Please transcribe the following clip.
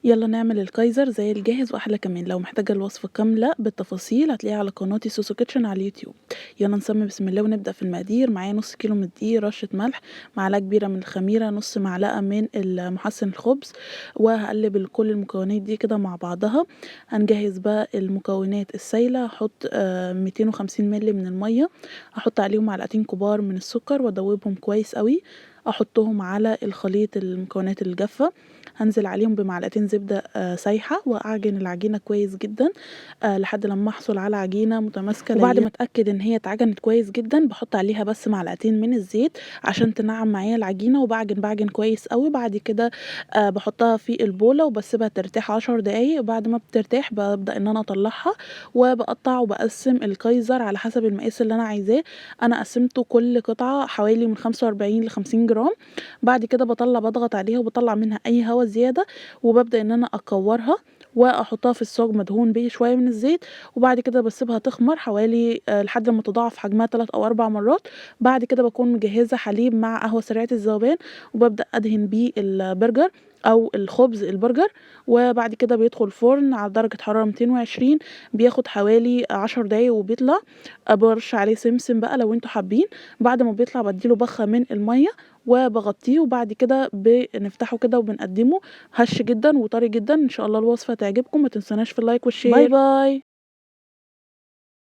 يلا نعمل الكايزر زي الجاهز واحلى كمان. لو محتاجه الوصفه كامله بالتفاصيل هتلاقيها على قناتي سوسو كيتشن على اليوتيوب. يلا نسمي بسم الله ونبدا في المقادير. معايا نص كيلو من الدقيق، رشه ملح، معلقه كبيره من الخميره، نص معلقه من محسن الخبز، وهقلب كل المكونات دي كده مع بعضها. هنجهز بقى المكونات السايله. هحط 250 مللي من الميه، هحط عليهم معلقتين كبار من السكر وادوبهم كويس قوي. احطهم على الخليط المكونات الجافه، هنزل عليهم بمعلقتين زبدة سايحة، وأعجن العجينة كويس جدا لحد لما أحصل على عجينة متماسكة. وبعد ما أتأكد إن هي اتعجنت كويس جدا بحط عليها بس معلقتين من الزيت عشان تنعم معايا العجينة، وبعجن كويس قوي. بعد كده بحطها في البولة وبسيبها ترتاح 10 دقايق. بعد ما بترتاح ببدأ إن أنا أطلعها وبقطع وبقسم الكايزر على حسب المقاس اللي أنا عايزاه. أنا قسمته كل قطعة حوالي من 45 ل 50 جرام. بعد كده بضغط عليها وبطلع منها اي هواء زياده، وببدا ان انا اكورها واحطها في الصاج مدهون بيه شويه من الزيت. وبعد كده بسيبها تخمر حوالي لحد ما تضاعف حجمها 3 او 4 مرات. بعد كده بكون مجهزه حليب مع قهوه سريعه الذوبان، وببدا ادهن بيه البرجر او الخبز البرجر. وبعد كده بيدخل فرن على درجه حراره 220، بياخد حوالي 10 دقايق وبيطلع. برش عليه سمسم بقى لو انتوا حابين. بعد ما بيطلع بديله بخه من الميه وبغطيه، وبعد كده بنفتحه كده وبنقدمه. هش جدا وطري جدا. ان شاء الله الوصفه تعجبكم، ما تنسوناش في اللايك والشير. باي باي.